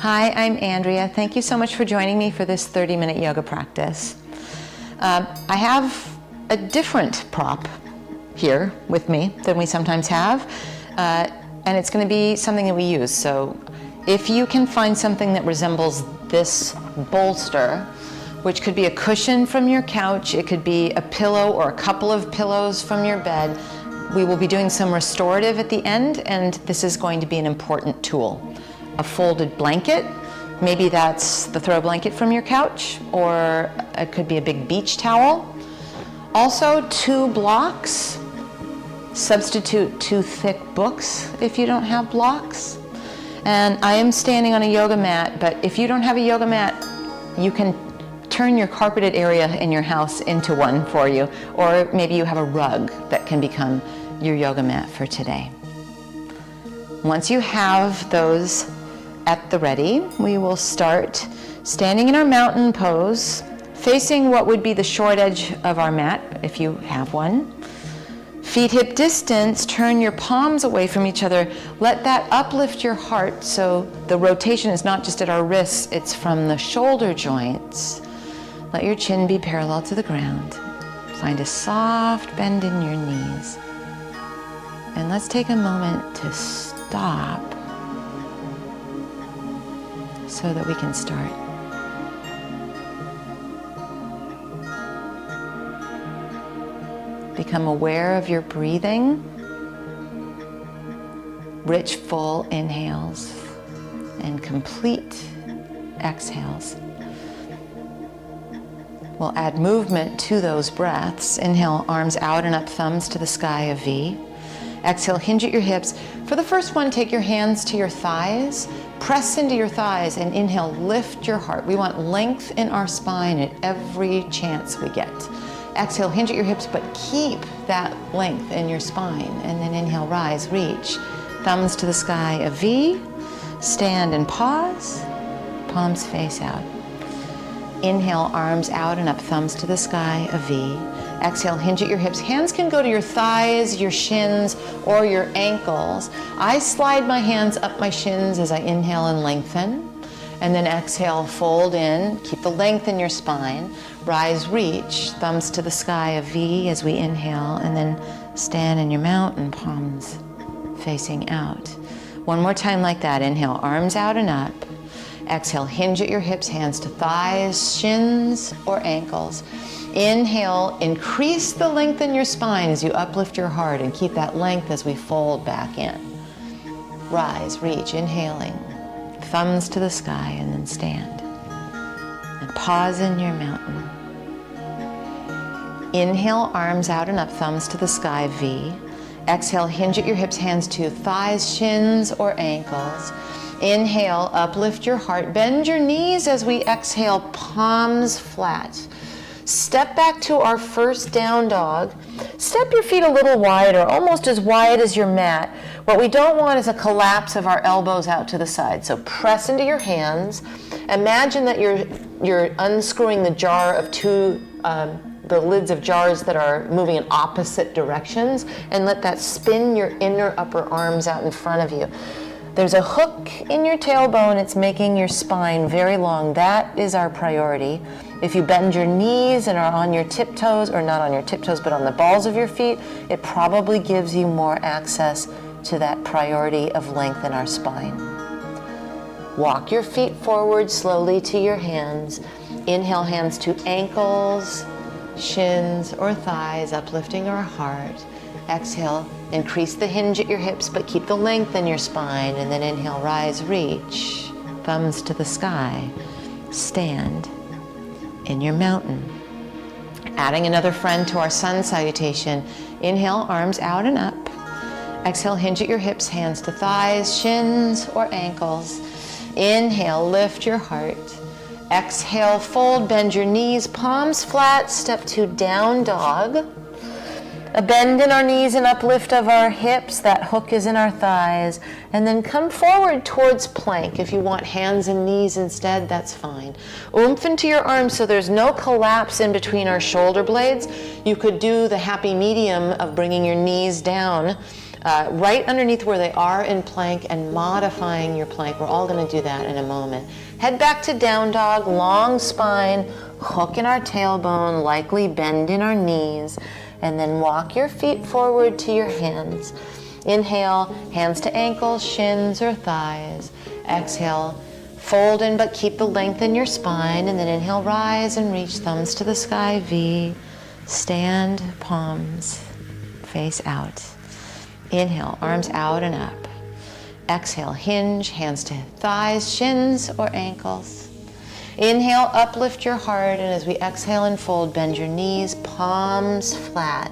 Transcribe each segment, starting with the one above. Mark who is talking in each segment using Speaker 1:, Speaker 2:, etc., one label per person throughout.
Speaker 1: Hi, I'm Andrea. Thank you so much for joining me for this 30-minute yoga practice. I have a different prop here with me than we sometimes have, and it's going to be something that we use. So if you can find something that resembles this bolster, which could be a cushion from your couch, it could be a pillow or a couple of pillows from your bed. We will be doing some restorative at the end, and this is going to be an important tool. A folded blanket, maybe that's the throw blanket from your couch, or it could be a big beach towel. Also, 2 blocks. Substitute 2 thick books if you don't have blocks. And I am standing on a yoga mat, but if you don't have a yoga mat, you can turn your carpeted area in your house into one for you, or maybe you have a rug that can become your yoga mat for today. Once you have those at the ready, we will start standing in our mountain pose, facing what would be the short edge of our mat, if you have one. Feet hip distance, turn your palms away from each other. Let that uplift your heart, so the rotation is not just at our wrists, it's from the shoulder joints. Let your chin be parallel to the ground. Find a soft bend in your knees. And let's take a moment to stop so that we can start. Become aware of your breathing. Rich, full inhales and complete exhales. We'll add movement to those breaths. Inhale, arms out and up, thumbs to the sky, a V. Exhale, hinge at your hips. For the first one, take your hands to your thighs. Press into your thighs and inhale, lift your heart. We want length in our spine at every chance we get. Exhale, hinge at your hips, but keep that length in your spine. And then inhale, rise, reach. Thumbs to the sky, a V. Stand and pause. Palms face out. Inhale, arms out and up, thumbs to the sky, a V. Exhale, hinge at your hips. Hands can go to your thighs, your shins, or your ankles. I slide my hands up my shins as I inhale and lengthen. And then exhale, fold in, keep the length in your spine. Rise, reach, thumbs to the sky, a V as we inhale, and then stand in your mountain, palms facing out. One more time like that. Inhale, arms out and up. Exhale, hinge at your hips, hands to thighs, shins, or ankles. Inhale, increase the length in your spine as you uplift your heart and keep that length as we fold back in. Rise, reach, inhaling, thumbs to the sky, and then stand. And pause in your mountain. Inhale, arms out and up, thumbs to the sky, V. Exhale, hinge at your hips, hands to thighs, shins, or ankles. Inhale, uplift your heart. Bend your knees as we exhale, palms flat. Step back to our first down dog. Step your feet a little wider, almost as wide as your mat. What we don't want is a collapse of our elbows out to the side. So press into your hands. Imagine that you're unscrewing the jar of the lids of jars that are moving in opposite directions, and let that spin your inner upper arms out in front of you. There's a hook in your tailbone. It's making your spine very long. That is our priority. If you bend your knees and are on your tiptoes, or not on your tiptoes, but on the balls of your feet, it probably gives you more access to that priority of length in our spine. Walk your feet forward slowly to your hands. Inhale, hands to ankles, shins, or thighs, uplifting our heart. Exhale, increase the hinge at your hips, but keep the length in your spine. And then inhale, rise, reach, thumbs to the sky. Stand in your mountain. Adding another friend to our sun salutation. Inhale, arms out and up. Exhale, hinge at your hips, hands to thighs, shins, or ankles. Inhale, lift your heart. Exhale, fold, bend your knees, palms flat, step to down dog. A bend in our knees and uplift of our hips, that hook is in our thighs. And then come forward towards plank. If you want hands and knees instead, that's fine. Oomph into your arms so there's no collapse in between our shoulder blades. You could do the happy medium of bringing your knees down right underneath where they are in plank and modifying your plank. We're all going to do that in a moment. Head back to down dog, long spine, hook in our tailbone, likely bend in our knees, and then walk your feet forward to your hands. Inhale, hands to ankles, shins or thighs. Exhale, fold in but keep the length in your spine, and then inhale, rise and reach, thumbs to the sky, V. Stand, palms face out. Inhale, arms out and up. Exhale, hinge, hands to thighs, shins or ankles. Inhale, uplift your heart, and as we exhale and fold, bend your knees, palms flat.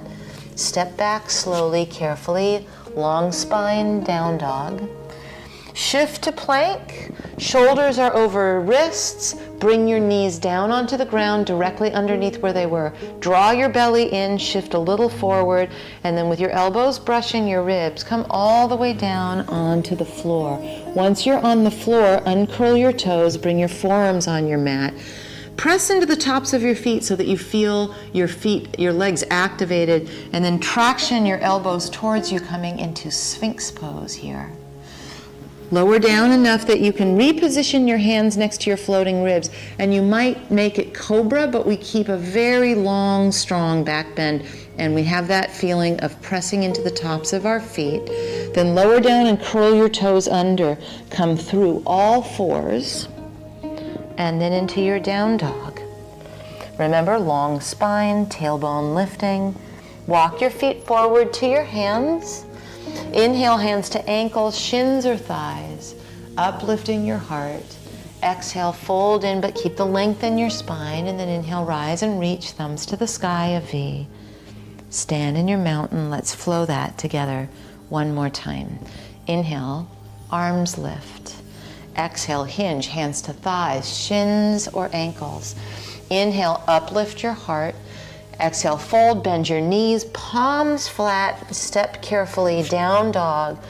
Speaker 1: Step back slowly, carefully, long spine, down dog. Shift to plank, shoulders are over wrists. Bring your knees down onto the ground directly underneath where they were. Draw your belly in, shift a little forward, and then with your elbows brushing your ribs, come all the way down onto the floor. Once you're on the floor, uncurl your toes, bring your forearms on your mat. Press into the tops of your feet so that you feel your legs activated, and then traction your elbows towards you, coming into Sphinx pose here. Lower down enough that you can reposition your hands next to your floating ribs, and you might make it cobra, but we keep a very long, strong back bend, and we have that feeling of pressing into the tops of our feet. Then lower down and curl your toes under. Come through all fours, and then into your down dog. Remember, long spine, tailbone lifting. Walk your feet forward to your hands. Inhale, hands to ankles, shins or thighs, uplifting your heart. Exhale, fold in, but keep the length in your spine, and then inhale, rise and reach, thumbs to the sky, a V. Stand in your mountain. Let's flow that together one more time. Inhale, arms lift. Exhale, hinge, hands to thighs, shins or ankles. Inhale, uplift your heart. Exhale, fold, bend your knees, palms flat, step carefully, down dog.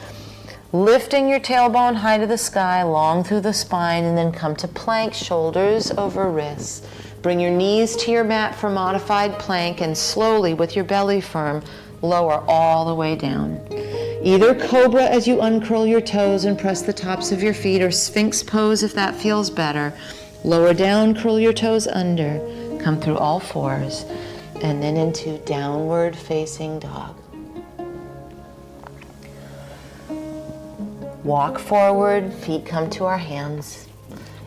Speaker 1: Lifting your tailbone high to the sky, long through the spine, and then come to plank, shoulders over wrists. Bring your knees to your mat for modified plank, and slowly, with your belly firm, lower all the way down. Either cobra as you uncurl your toes and press the tops of your feet, or Sphinx pose if that feels better. Lower down, curl your toes under, come through all fours, and then into downward facing dog. Walk forward, feet come to our hands.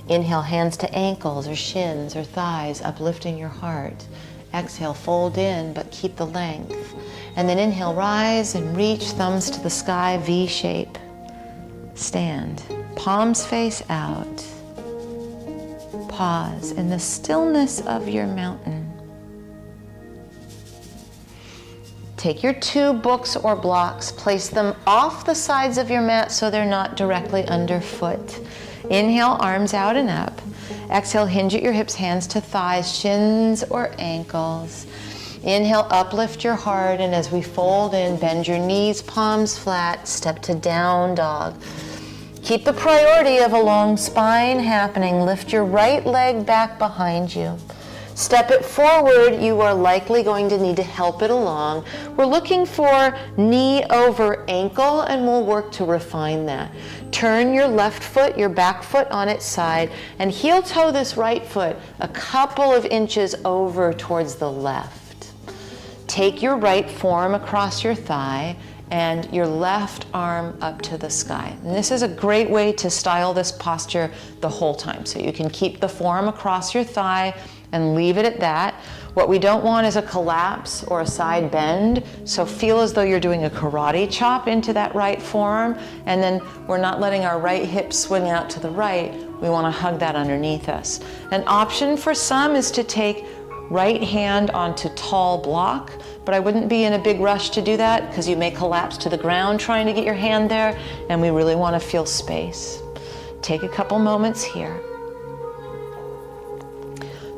Speaker 1: Inhale, hands to ankles or shins or thighs, uplifting your heart. Exhale, fold in, but keep the length. And then inhale, rise and reach, thumbs to the sky, V shape. Stand, palms face out. Pause in the stillness of your mountain. Take your two books or blocks, place them off the sides of your mat so they're not directly underfoot. Inhale, arms out and up. Exhale, hinge at your hips, hands to thighs, shins or ankles. Inhale, uplift your heart, and as we fold in, bend your knees, palms flat, step to down dog. Keep the priority of a long spine happening. Lift your right leg back behind you. Step it forward. You are likely going to need to help it along. We're looking for knee over ankle, and we'll work to refine that. Turn your left foot, your back foot on its side, and heel toe this right foot a couple of inches over towards the left. Take your right forearm across your thigh and your left arm up to the sky. And this is a great way to style this posture the whole time. So you can keep the forearm across your thigh and leave it at that. What we don't want is a collapse or a side bend, so feel as though you're doing a karate chop into that right forearm, and then we're not letting our right hip swing out to the right. We want to hug that underneath us. An option for some is to take right hand onto tall block, but I wouldn't be in a big rush to do that because you may collapse to the ground trying to get your hand there, and we really want to feel space. Take a couple moments here.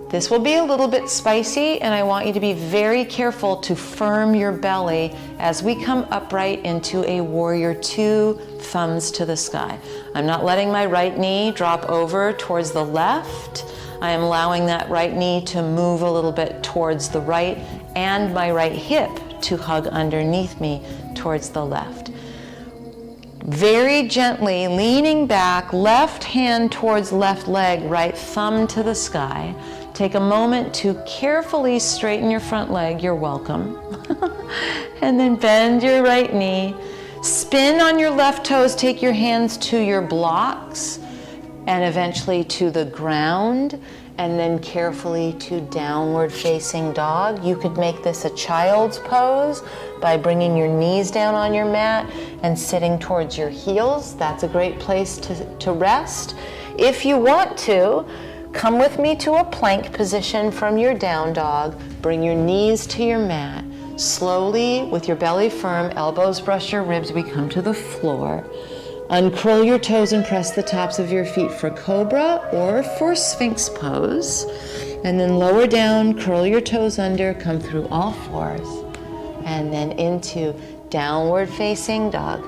Speaker 1: This will be a little bit spicy, and I want you to be very careful to firm your belly as we come upright into a warrior two, thumbs to the sky. I'm not letting my right knee drop over towards the left. I am allowing that right knee to move a little bit towards the right, and my right hip to hug underneath me towards the left. Very gently leaning back, left hand towards left leg, right thumb to the sky. Take a moment to carefully straighten your front leg, you're welcome. And then bend your right knee. Spin on your left toes, take your hands to your blocks and eventually to the ground, and then carefully to downward facing dog. You could make this a child's pose by bringing your knees down on your mat and sitting towards your heels. That's a great place to rest. If you want to, come with me to a plank position from your down dog. Bring your knees to your mat. Slowly, with your belly firm, elbows brush your ribs, we come to the floor. Uncurl your toes and press the tops of your feet for cobra or for sphinx pose. And then lower down, curl your toes under, come through all fours. And then into downward facing dog.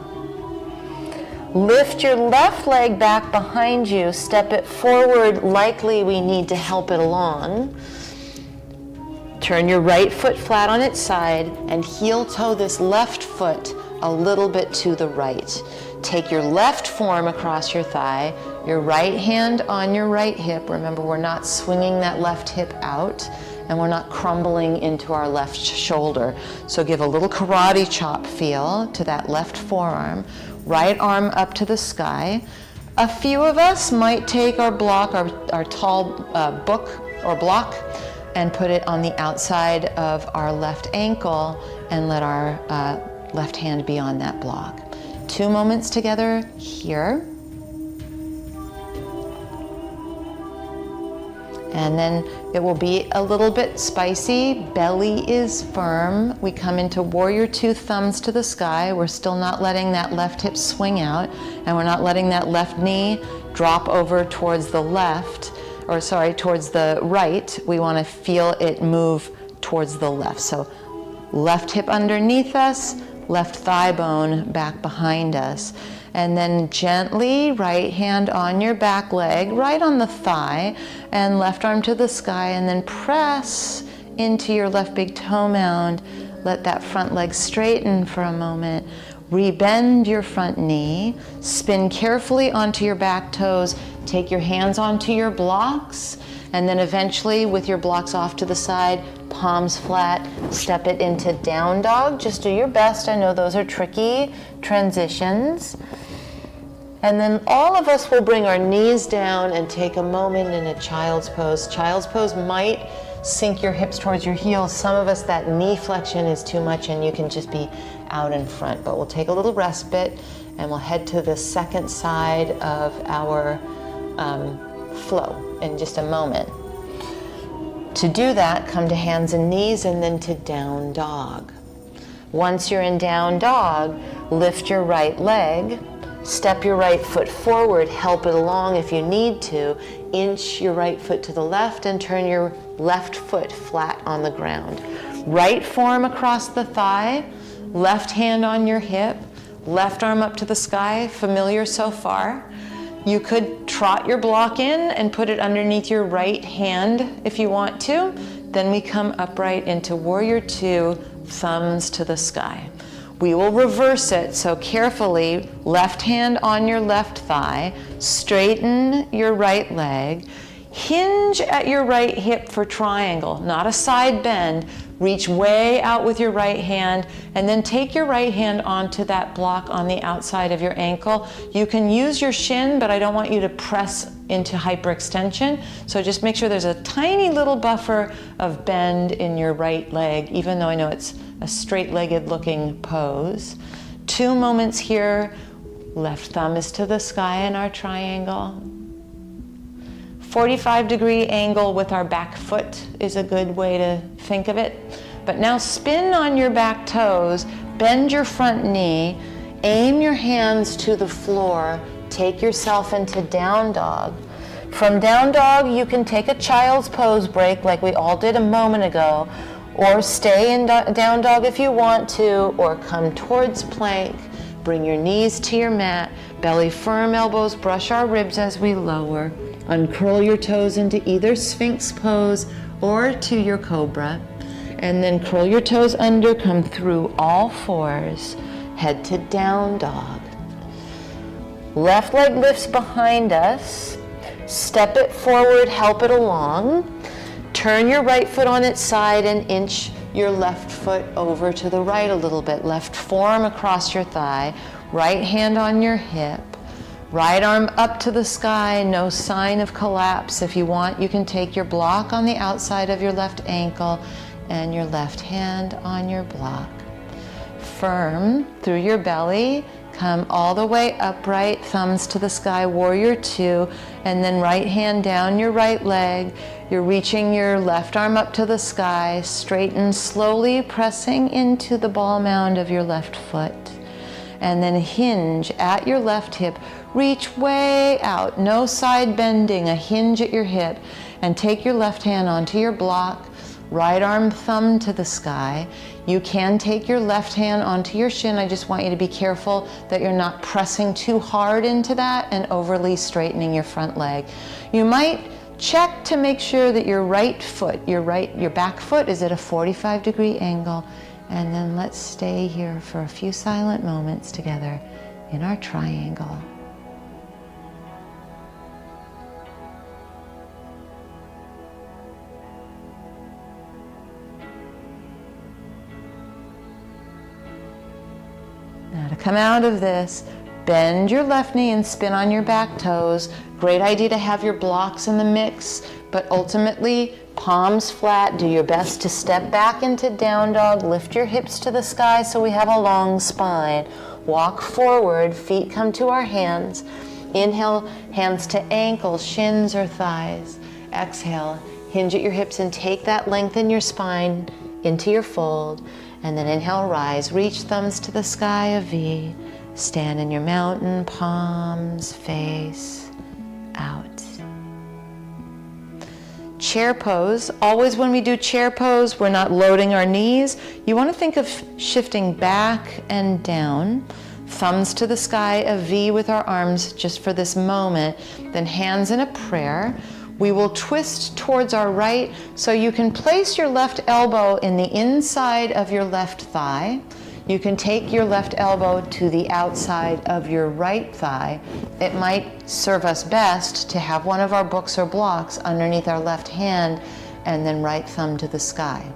Speaker 1: Lift your left leg back behind you, step it forward, likely we need to help it along. Turn your right foot flat on its side and heel toe this left foot a little bit to the right. Take your left form across your thigh, your right hand on your right hip. Remember, we're not swinging that left hip out and we're not crumbling into our left shoulder. So give a little karate chop feel to that left forearm. Right arm up to the sky. A few of us might take our block, our tall book or block, and put it on the outside of our left ankle and let our left hand be on that block. 2 moments together here. And then it will be a little bit spicy. Belly is firm. We come into warrior two, thumbs to the sky. We're still not letting that left hip swing out, and we're not letting that left knee drop over towards the left, or sorry, towards the right. We want to feel it move towards the left. So left hip underneath us, left thigh bone back behind us. And then gently, right hand on your back leg, right on the thigh, and left arm to the sky, and then press into your left big toe mound. Let that front leg straighten for a moment. Rebend your front knee, spin carefully onto your back toes, take your hands onto your blocks, and then eventually with your blocks off to the side, palms flat, step it into down dog. Just do your best. I know those are tricky transitions. And then all of us will bring our knees down and take a moment in a child's pose. Child's pose might sink your hips towards your heels. Some of us, that knee flexion is too much and you can just be out in front. But we'll take a little respite and we'll head to the second side of our flow in just a moment. To do that, come to hands and knees and then to down dog. Once you're in down dog, lift your right leg, step your right foot forward, help it along if you need to, inch your right foot to the left and turn your left foot flat on the ground. Right forearm across the thigh, left hand on your hip, left arm up to the sky. Familiar so far? You could trot your block in and put it underneath your right hand if you want to. Then we come upright into warrior two, thumbs to the sky. We will reverse it, so carefully, left hand on your left thigh, straighten your right leg, hinge at your right hip for triangle, not a side bend. Reach way out with your right hand and then take your right hand onto that block on the outside of your ankle. You can use your shin, but I don't want you to press into hyperextension. So just make sure there's a tiny little buffer of bend in your right leg, even though I know it's a straight-legged looking pose. 2 moments here. Left thumb is to the sky in our triangle. 45-degree angle with our back foot is a good way to think of it. But now spin on your back toes, bend your front knee, aim your hands to the floor, take yourself into down dog. From down dog, you can take a child's pose break like we all did a moment ago, or stay in down dog if you want to, or come towards plank. Bring your knees to your mat, belly firm, elbows brush our ribs as we lower. Uncurl your toes into either sphinx pose or to your cobra. And then curl your toes under, come through all fours, head to down dog. Left leg lifts behind us. Step it forward, help it along. Turn your right foot on its side and inch your left foot over to the right a little bit. Left forearm across your thigh, right hand on your hip. Right arm up to the sky, no sign of collapse. If you want, you can take your block on the outside of your left ankle and your left hand on your block. Firm through your belly, come all the way upright, thumbs to the sky, warrior two, and then right hand down your right leg. You're reaching your left arm up to the sky, straighten slowly, pressing into the ball mound of your left foot. And then hinge at your left hip, reach way out, no side bending, a hinge at your hip, and take your left hand onto your block, right arm thumb to the sky. You can take your left hand onto your shin. I just want you to be careful that you're not pressing too hard into that and overly straightening your front leg. You might check to make sure that your right foot, your back foot is at a 45-degree angle. And then let's stay here for a few silent moments together in our triangle. Now to come out of this, bend your left knee and spin on your back toes. Great idea to have your blocks in the mix, but ultimately palms flat. Do your best to step back into down dog. Lift your hips to the sky so we have a long spine. Walk forward, feet come to our hands. Inhale, hands to ankles, shins or thighs. Exhale, hinge at your hips and take that length in your spine into your fold. And then inhale, rise, reach thumbs to the sky, a V. Stand in your mountain, palms face out. Chair pose. Always when we do chair pose, we're not loading our knees. You want to think of shifting back and down. Thumbs to the sky, a V with our arms just for this moment. Then hands in a prayer. We will twist towards our right, so you can place your left elbow in the inside of your left thigh. You can take your left elbow to the outside of your right thigh. It might serve us best to have one of our books or blocks underneath our left hand and then right thumb to the sky.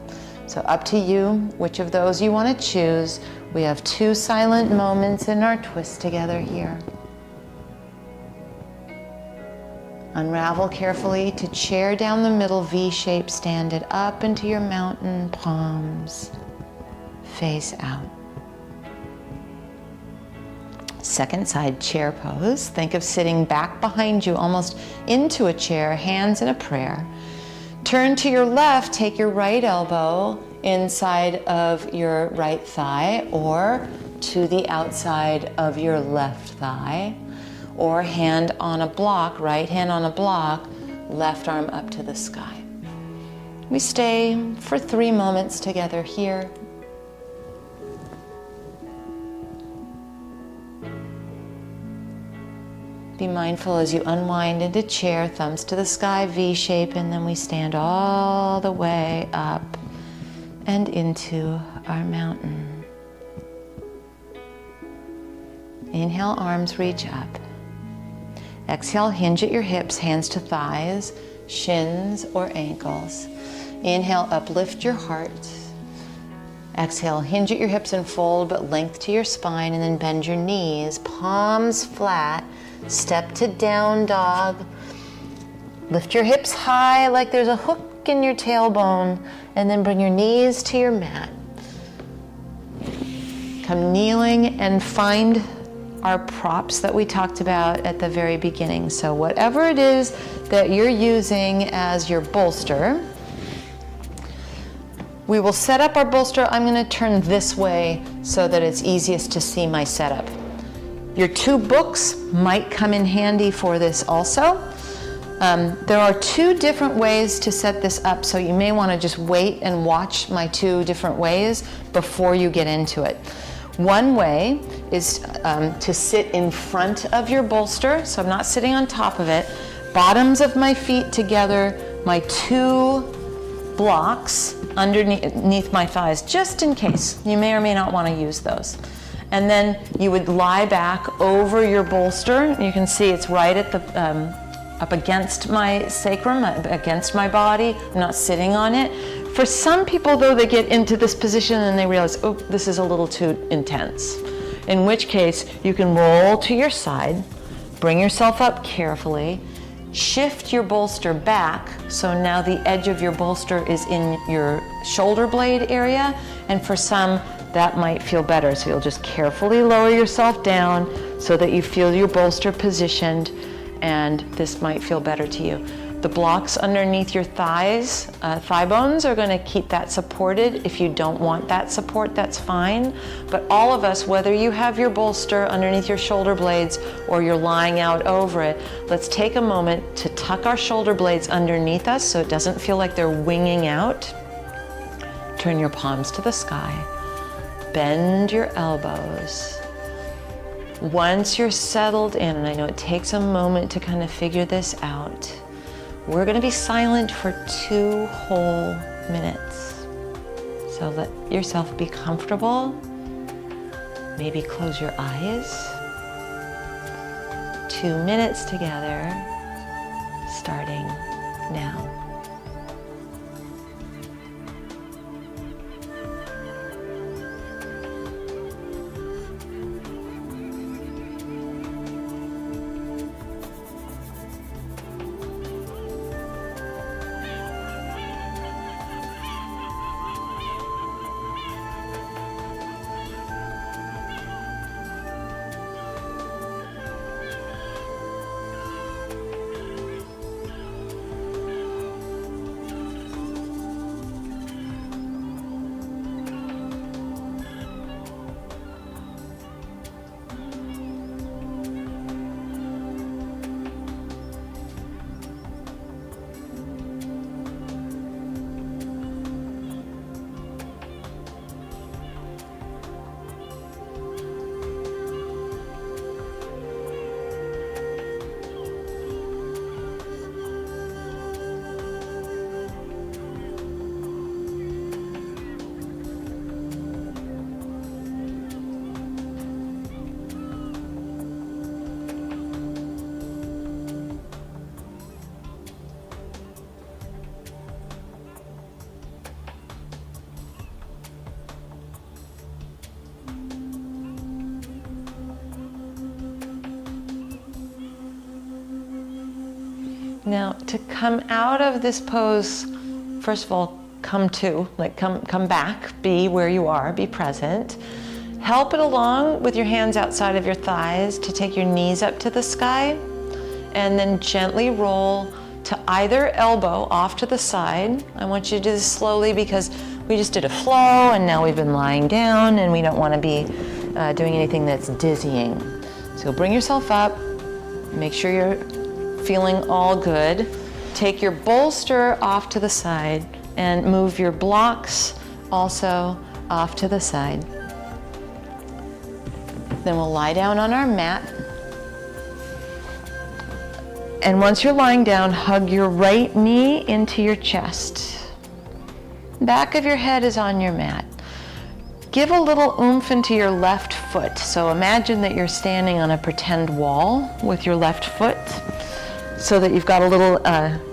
Speaker 1: So up to you, which of those you want to choose. We have 2 silent moments in our twist together here. Unravel carefully to chair down the middle, V shape, stand it up into your mountain, palms face out. Second side chair pose. Think of sitting back behind you, almost into a chair, hands in a prayer. Turn to your left, take your right elbow inside of your right thigh or to the outside of your left thigh, or hand on a block, right hand on a block, left arm up to the sky. We stay for 3 moments together here. Be mindful as you unwind into chair, thumbs to the sky, V shape, and then we stand all the way up and into our mountain. Inhale, arms reach up. Exhale, hinge at your hips, hands to thighs, shins or ankles. Inhale, uplift your heart. Exhale, hinge at your hips and fold, but length to your spine, and then bend your knees, palms flat. Step to down dog. Lift your hips high like there's a hook in your tailbone, and then bring your knees to your mat. Come kneeling and find our props that we talked about at the very beginning. So whatever it is that you're using as your bolster, we will set up our bolster. I'm going to turn this way so that it's easiest to see my setup. Your 2 books might come in handy for this also. There are 2 different ways to set this up, so you may want to just wait and watch my 2 different ways before you get into it. One way is to sit in front of your bolster, so I'm not sitting on top of it. Bottoms of my feet together, my 2 blocks underneath my thighs, just in case. You may or may not want to use those. And then you would lie back over your bolster. You can see it's right at the, up against my sacrum, against my body. I'm not sitting on it. For some people though, they get into this position and they realize, oh, this is a little too intense. In which case, you can roll to your side, bring yourself up carefully, shift your bolster back, so now the edge of your bolster is in your shoulder blade area, and for some, that might feel better. So you'll just carefully lower yourself down so that you feel your bolster positioned, and this might feel better to you. The blocks underneath your thighs, thigh bones, are gonna keep that supported. If you don't want that support, that's fine. But all of us, whether you have your bolster underneath your shoulder blades or you're lying out over it, let's take a moment to tuck our shoulder blades underneath us so it doesn't feel like they're winging out. Turn your palms to the sky. Bend your elbows. Once you're settled in, and I know it takes a moment to kind of figure this out, we're going to be silent for 2 whole minutes. So let yourself be comfortable. Maybe close your eyes. 2 minutes together, starting now. Now, to come out of this pose, first of all, come back, be where you are, be present. Help it along with your hands outside of your thighs to take your knees up to the sky, and then gently roll to either elbow off to the side. I want you to do this slowly because we just did a flow and now we've been lying down and we don't want to be doing anything that's dizzying. So bring yourself up, make sure you're feeling all good. Take your bolster off to the side and move your blocks also off to the side. Then we'll lie down on our mat. And once you're lying down, hug your right knee into your chest. Back of your head is on your mat. Give a little oomph into your left foot. So imagine that you're standing on a pretend wall with your left foot, so that you've got a little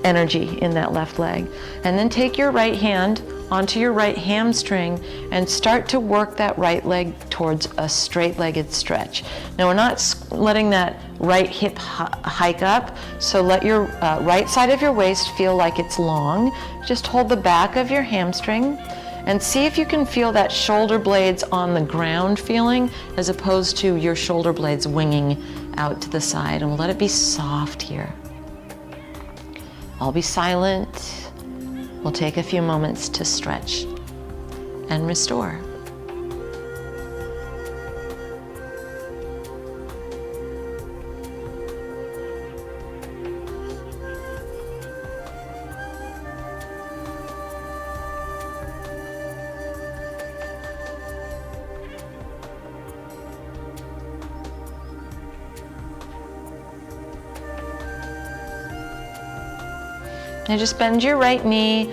Speaker 1: energy in that left leg. And then take your right hand onto your right hamstring and start to work that right leg towards a straight-legged stretch. Now we're not letting that right hip hike up, so let your right side of your waist feel like it's long. Just hold the back of your hamstring and see if you can feel that shoulder blades on the ground feeling as opposed to your shoulder blades winging out to the side. And we'll let it be soft here. I'll be silent. We'll take a few moments to stretch and restore. Now just bend your right knee,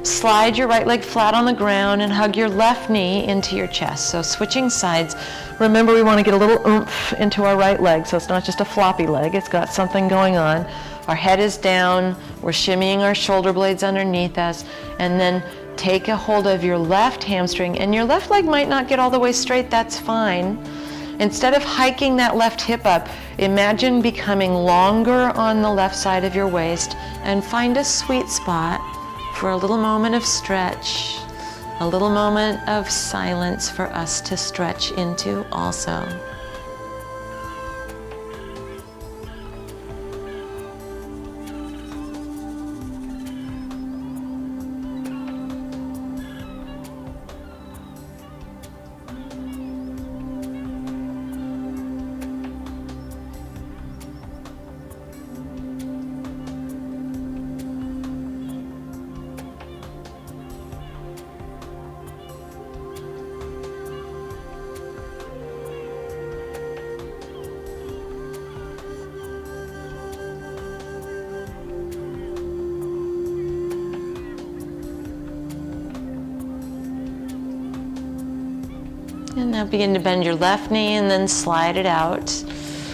Speaker 1: Slide your right leg flat on the ground and hug your left knee into your chest. So switching sides. Remember, we want to get a little oomph into our right leg, so it's not just a floppy leg, it's got something going on. Our head is down, we're shimmying our shoulder blades underneath us, and then take a hold of your left hamstring, and your left leg might not get all the way straight, that's fine. Instead of hiking that left hip up, imagine becoming longer on the left side of your waist and find a sweet spot for a little moment of stretch, a little moment of silence for us to stretch into also. And now begin to bend your left knee and then slide it out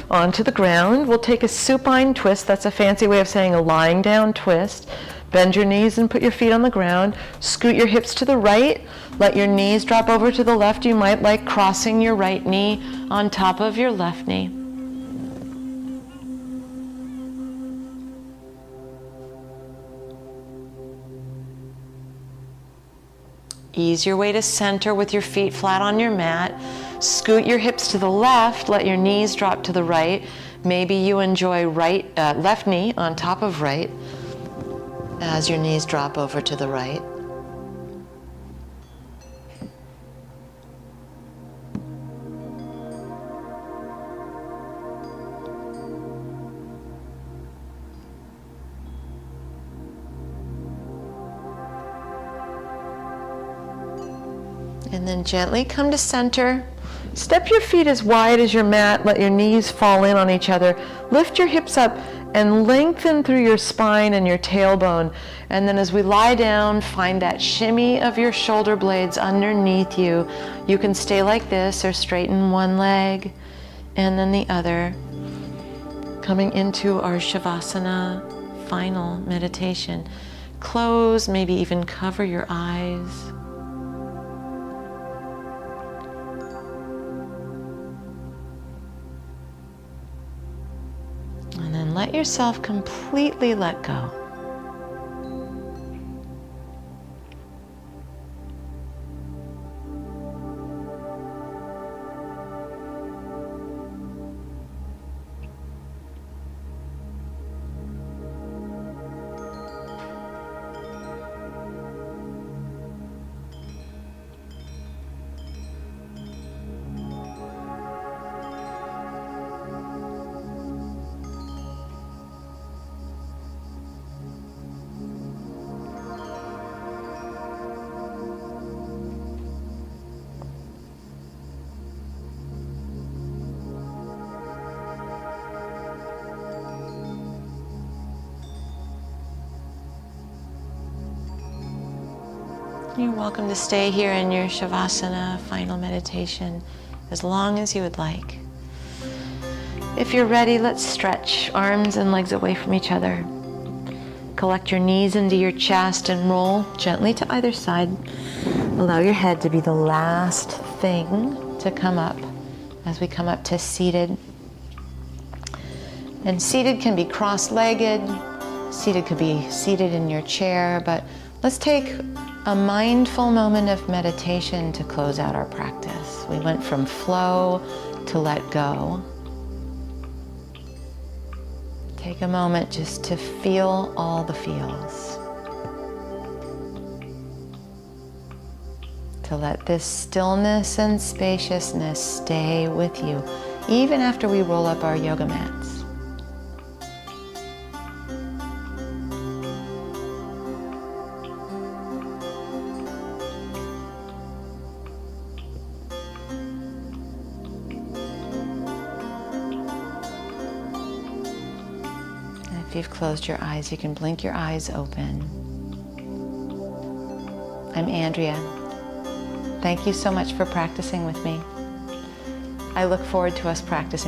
Speaker 1: onto the ground. We'll take a supine twist. That's a fancy way of saying a lying down twist. Bend your knees and put your feet on the ground. Scoot your hips to the right. Let your knees drop over to the left. You might like crossing your right knee on top of your left knee. Ease your way to center with your feet flat on your mat. Scoot your hips to the left, let your knees drop to the right. Maybe you enjoy left knee on top of right as your knees drop over to the right. And then gently come to center. Step your feet as wide as your mat. Let your knees fall in on each other. Lift your hips up and lengthen through your spine and your tailbone. And then as we lie down, find that shimmy of your shoulder blades underneath you. You can stay like this or straighten one leg and then the other. Coming into our Shavasana final meditation. Close, maybe even cover your eyes. And then let yourself completely let go. You're welcome to stay here in your Shavasana final meditation as long as you would like. If you're ready, let's stretch arms and legs away from each other. Collect your knees into your chest and roll gently to either side. Allow your head to be the last thing to come up as we come up to seated. And seated can be cross-legged. Seated could be seated in your chair, but let's take a mindful moment of meditation to close out our practice. We went from flow to let go. Take a moment just to feel all the feels. To let this stillness and spaciousness stay with you, even after we roll up our yoga mats. If you've closed your eyes, you can blink your eyes open. I'm Andrea. Thank you so much for practicing with me. I look forward to us practicing